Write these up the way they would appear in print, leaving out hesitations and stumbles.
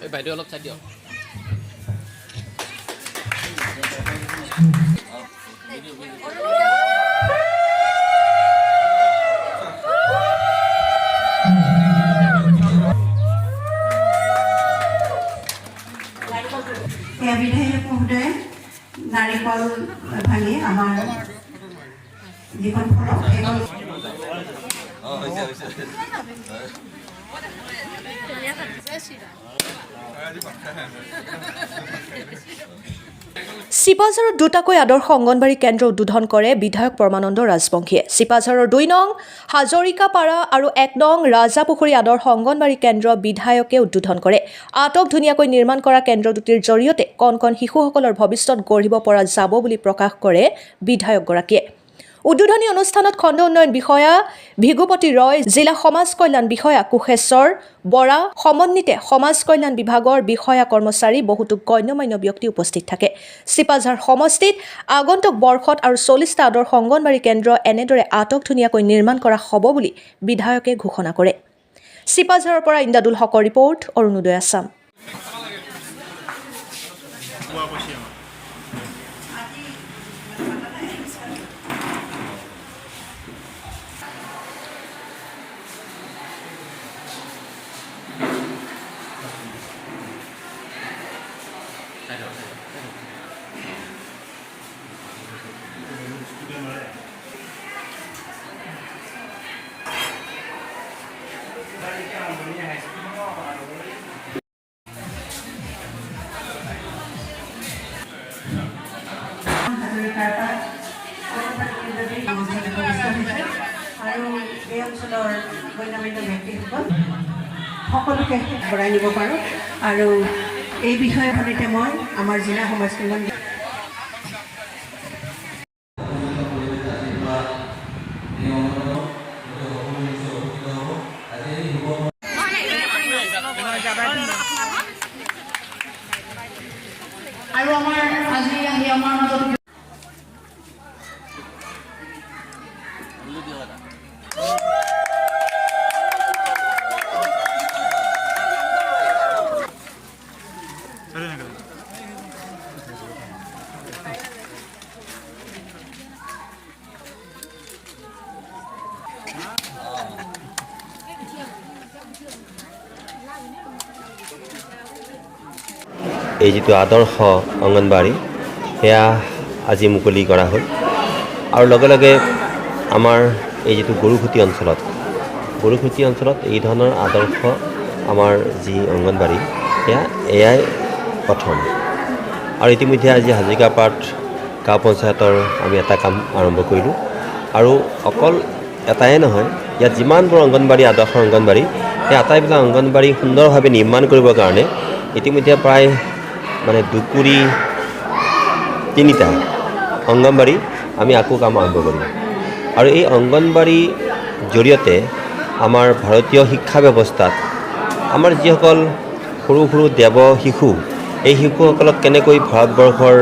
এই বাইদেউ অলপ চাই দিয়ক বিধায়ক মহোদয়ে নাৰিকল ভাঙি আমাৰ যিখন ফলক সেইখন চিপাঝাৰত দুটাকৈ আদৰ্শ অংগনবাড়ী কেন্দ্ৰ উদ্বোধন কৰে বিধায়ক পৰমানন্দ ৰাজবংশীয়ে। চিপাঝাৰৰ 2 নং হাজৰিকাপাৰা আৰু 1 নং ৰাজাপুখুৰী আদৰ্শ অংগনবাড়ী কেন্দ্ৰ বিধায়কে উদ্বোধন কৰে। আটক ধুনীয়াকৈ নিৰ্মাণ কৰা কেন্দ্ৰ দুটিৰ জৰিয়তে কণ কণ শিশুসকলৰ ভৱিষ্যত গঢ়িব পৰা যাব বুলি প্ৰকাশ কৰে বিধায়কগৰাকীয়ে। উদ্বোধনী অনুষ্ঠানত খণ্ড উন্নয়ন বিষয়া ভিগুপতি ৰয়, জিলা সমাজ কল্যাণ বিষয়া কোষেশ্বৰ বৰা, সমন্বিতে সমাজ কল্যাণ বিভাগৰ বিষয়া কৰ্মচাৰী বহুতো গণ্যমান্য ব্যক্তি উপস্থিত থাকে। চিপাঝাৰ সমষ্টিত আগন্তুক বৰ্ষত আৰু 40টা আদৰ্শ অংগনবাড়ী কেন্দ্ৰ এনেদৰে আটক ধুনীয়াকৈ নিৰ্মাণ কৰা হ'ব বুলি বিধায়কে ঘোষণা কৰে। চিপাঝাৰৰ পৰা ইন্দাদুল হকৰ ৰিপৰ্ট, অৰুণোদয় আছাম। আৰু এই অঞ্চলৰ গণ্যমান্য ব্যক্তিসকল সকলোকে বৰাই নিব পাৰোঁ আৰু এই বিষয়ে সৈতে মই আমাৰ জিলা সমাজ কল্যাণ আৰু আমাৰ আজি আহি আমাৰ মাজত এই যিটো আদৰ্শ অংগনবাড়ী সেয়া আজি মুকলি কৰা হ'ল আৰু লগে লগে আমাৰ এই যিটো গৰুখুটি অঞ্চলত এই ধৰণৰ আদৰ্শ আমাৰ যি অংগনবাড়ী সেয়া এয়াই প্ৰথম। আৰু ইতিমধ্যে আজি হাজৰিকাপাৰাত গাঁও পঞ্চায়তৰ আমি এটা কাম আৰম্ভ কৰিলোঁ আৰু অকল এটাই নহয়, ইয়াত যিমানবোৰ অংগনবাড়ী আদৰ্শ অংগনবাড়ী সেই আটাইবিলাক অংগনবাড়ী সুন্দৰভাৱে নিৰ্মাণ কৰিবৰ কাৰণে ইতিমধ্যে প্ৰায় 2 কোটি 3টা অংগনবাড়ী আমি আকৌ কাম আৰম্ভ কৰিম আৰু এই অংগনবাড়ী জৰিয়তে আমাৰ ভাৰতীয় শিক্ষা ব্যৱস্থাত আমাৰ যিসকল সৰু সৰু দেৱ শিশু এই শিশুসকলক কেনেকৈ ভাৰতবৰ্ষৰ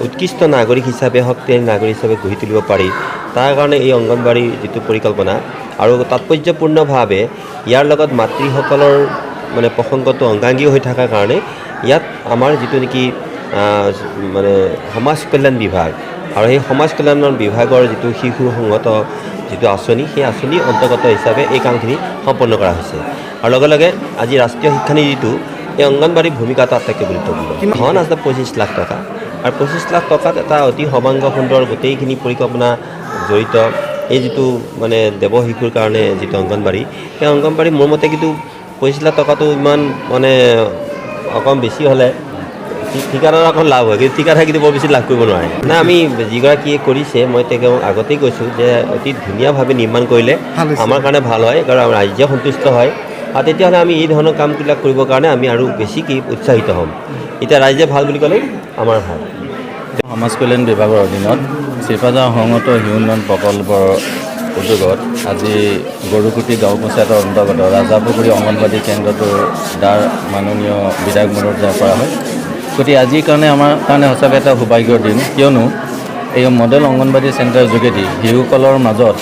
উৎকৃষ্ট নাগৰিক হিচাপে শক্তিশালী নাগৰিক হিচাপে গঢ়ি তুলিব পাৰি তাৰ কাৰণে এই অংগনবাড়ীৰ যিটো পৰিকল্পনা আৰু তাৎপৰ্যপূৰ্ণভাৱে ইয়াৰ লগত মাতৃসকলৰ প্ৰসংগটো অংগাংগী হৈ থকাৰ কাৰণে ইয়াত আমাৰ যিটো নেকি সমাজ কল্যাণ বিভাগ আৰু সেই সমাজ কল্যাণ বিভাগৰ যিটো শিশু সংগত যিটো আঁচনি সেই আঁচনি অন্তৰ্গত হিচাপে এই কামখিনি সম্পন্ন কৰা হৈছে আৰু লগে লগে আজি ৰাষ্ট্ৰীয় শিক্ষানীতিটো এই অংগনবাড়ীৰ ভূমিকাটো আটাইতকৈ গুৰুত্বপূৰ্ণ। ধন আছে 25 লাখ টকা আৰু 25 লাখ টকাত এটা অতি সৰ্বাংগ সুন্দৰ গোটেইখিনি পৰিকল্পনা জড়িত এই যিটো দেৱ শিশুৰ কাৰণে যিটো অংগনবাড়ী সেই অংগনবাড়ী মোৰ মতে কিন্তু 25 লাখ টকাটো ইমান অকণ বেছি হ'লে ঠিকাদাৰ অকণ লাভ হয়, কিন্তু ঠিকাদাৰে কিন্তু বৰ বেছি লাভ কৰিব নোৱাৰে। আমি যিগৰাকীয়ে কৰিছে মই তেওঁক আগতেই কৈছোঁ যে অতি ধুনীয়াভাৱে নিৰ্মাণ কৰিলে আমাৰ কাৰণে ভাল হয়, কাৰণ ৰাইজে সন্তুষ্ট হয় আৰু তেতিয়াহ'লে আমি এই ধৰণৰ কামবিলাক কৰিবৰ কাৰণে আমি আৰু বেছিকৈ উৎসাহিত হ'ম। এতিয়া ৰাইজে ভাল বুলি ক'লে আমাৰ ভাল। সমাজ কল্যাণ বিভাগৰ অধীনত চিপাঝাৰ সংহত শিশু উন্নয়ন প্ৰকল্পৰ উদ্যোগত আজি গৰুকুটি গাঁও পঞ্চায়তৰ অন্তৰ্গত ৰাজাপুখুৰী অংগনবাড়ী কেন্দ্ৰটোৰ দ্বাৰ মাননীয় বিধায়ক মহোদয়ে কৰা হয়। গতিকে আজিৰ কাৰণে আমাৰ কাৰণে সঁচাকৈ এটা সৌভাগ্যৰ দিন, কিয়নো এই মডেল অংগনবাড়ী চেণ্টাৰৰ যোগেদি শিশুসকলৰ মাজত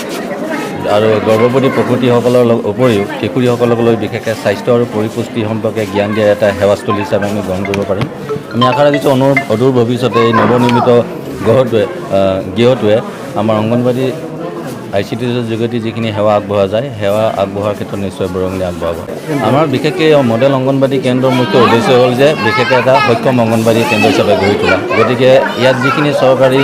আৰু গৰ্ভৱতী প্ৰসূতিসকলৰ উপৰিও কিশোৰীসকলক লৈ বিশেষকৈ স্বাস্থ্য আৰু পৰিপুষ্টি সম্পৰ্কে জ্ঞান দিয়াৰ এটা সেৱাস্থলী হিচাপে আমি গ্ৰহণ কৰিব পাৰিম। আমি আশা ৰাখিছোঁ অদূৰ ভৱিষ্যতে এই নৱনিৰ্মিত গৃহটোৱে আমাৰ অংগনবাড়ী ICTৰ যোগেদি যিখিনি সেৱা আগবঢ়োৱা যায় সেৱা আগবঢ়োৱাৰ ক্ষেত্ৰত নিশ্চয় বৰঙণি আগবঢ়াব। আমাৰ বিশেষকৈ মডেল অংগনবাড়ী কেন্দ্ৰৰ মুখ্য উদ্দেশ্য হ'ল যে বিশেষকৈ এটা সক্ষম অংগনবাড়ী কেন্দ্ৰ হিচাপে গঢ়ি তোলা। গতিকে ইয়াত যিখিনি চৰকাৰী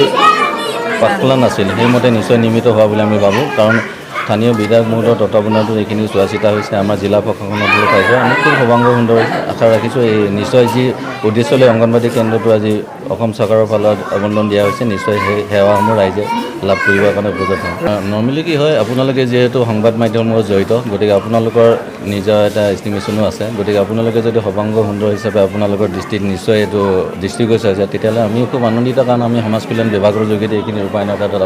পাঠফলন আছিল সেইমতে নিশ্চয় নিৰ্মিত হোৱা বুলি আমি ভাবোঁ, কাৰণ স্থানীয় বিধায়ক মহোদয়ৰ তত্বাৱধানতো এইখিনি চোৱা চিতা হৈছে, আমাৰ জিলা প্ৰশাসনৰ ফালৰ পাইছে। আমি খুব সৰ্বাংগ সুন্দৰ আশা ৰাখিছোঁ এই নিশ্চয় যি উদ্দেশ্যলৈ অংগনবাড়ী কেন্দ্ৰটো আজি অসম চৰকাৰৰ ফালত আবণ্টন দিয়া হৈছে নিশ্চয় সেই সেৱাসমূহ ৰাইজে লাভ কৰিবৰ কাৰণে উপযুক্ত হয়। নৰ্মেলি কি হয়, আপোনালোকে যিহেতু সংবাদ মাধ্যমৰ লগত জড়িত, গতিকে আপোনালোকৰ নিজৰ এটা এষ্টিমেশ্যনো আছে। গতিকে আপোনালোকে যদি সৰ্বাংগ সুন্দৰ হিচাপে আপোনালোকৰ দৃষ্টিত নিশ্চয় এইটো দৃষ্টিগোচৰ হৈছে, তেতিয়াহ'লে আমিও খুব আনন্দিত, কাৰণ আমি সমাজ কল্যাণ বিভাগৰ যোগেদি এইখিনি ৰূপায়ণৰ এটা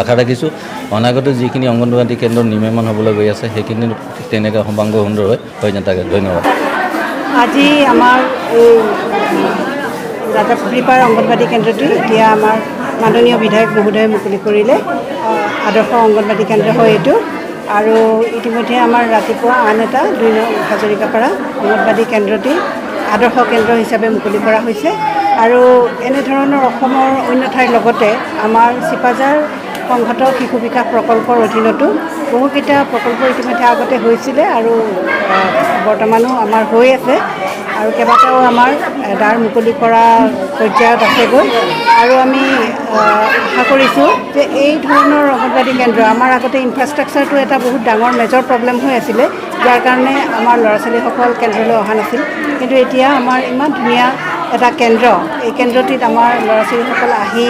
আশা ৰাখিছোঁ। অনাগত যিখিনি অংগনবাড়ী কেন্দ্ৰ নিৰ্মাণ হ'বলৈ গৈ আছে সেইখিনি তেনেকৈ সৰ্বাংগ সুন্দৰ হৈ নাথাকে। ধন্যবাদ। আজি আমাৰ এই ৰাজাপুখুৰীপাৰ অংগনবাড়ী কেন্দ্ৰটো এতিয়া আমাৰ মাননীয় বিধায়ক মহোদয়ে মুকলি কৰিলে। আদৰ্শ অংগনবাড়ী কেন্দ্ৰ হয় এইটো, আৰু ইতিমধ্যে আমাৰ ৰাতিপুৱা আন এটা 2 নং হাজৰিকাপাৰা অংগনবাড়ী কেন্দ্ৰটি আদৰ্শ কেন্দ্ৰ হিচাপে মুকলি কৰা হৈছে। আৰু এনেধৰণৰ অসমৰ অন্য ঠাইৰ লগতে আমাৰ চিপাঝাৰ সংহত শিশু বিকাশ প্ৰকল্পৰ অধীনতো বহুকেইটা প্ৰকল্প ইতিমধ্যে আগতে হৈছিলে আৰু বৰ্তমানো আমাৰ হৈ আছে, আৰু কেইবাটাও আমাৰ দ্বাৰ মুকলি কৰা পৰ্যায়ত আছেগৈ। আৰু আমি আশা কৰিছোঁ যে এই ধৰণৰ অংগনবাড়ী কেন্দ্ৰ আমাৰ আগতে ইনফ্ৰাষ্ট্ৰাকচাৰটো এটা বহুত ডাঙৰ মেজৰ প্ৰব্লেম হৈ আছিলে, যাৰ কাৰণে আমাৰ ল'ৰা ছোৱালীসকল কেন্দ্ৰলৈ অহা নাছিল। কিন্তু এতিয়া আমাৰ ইমান ধুনীয়া এটা কেন্দ্ৰ, এই কেন্দ্ৰটিত আমাৰ ল'ৰা ছোৱালীসকল আহি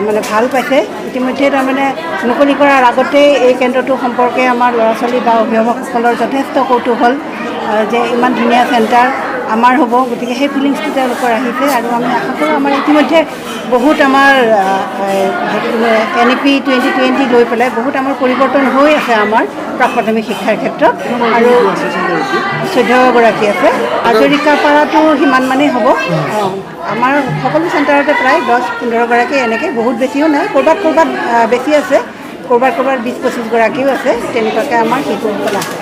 মানে ভাল পাইছে। ইতিমধ্যে তাৰমানে মুকলি কৰাৰ আগতেই এই কেন্দ্ৰটো সম্পৰ্কে আমাৰ ল'ৰা ছোৱালী বা অভিভাৱকসকলৰ যথেষ্ট কৌতূহল যে ইমান ধুনীয়া চেণ্টাৰ আমাৰ হ'ব, গতিকে সেই ফিলিংছটো তেওঁলোকৰ আহিছে। আৰু আমি আশা কৰোঁ আমাৰ ইতিমধ্যে বহুত আমাৰ NEP 2020 লৈ পেলাই বহুত আমাৰ পৰিৱৰ্তন হৈ আছে আমাৰ প্ৰাক প্ৰাথমিক শিক্ষাৰ ক্ষেত্ৰত, আৰু 14গৰাকী আছে। হাজৰিকাপাৰাটো সিমান মানেই হ'ব। আমাৰ সকলো চেণ্টাৰতে প্ৰায় 10-15গৰাকী এনেকৈ, বহুত বেছিও নাই, ক'ৰবাত বেছি আছে, ক'ৰবাত 20-25গৰাকীও আছে। তেনেকুৱাকৈ আমাৰ শিশুসকল আছে।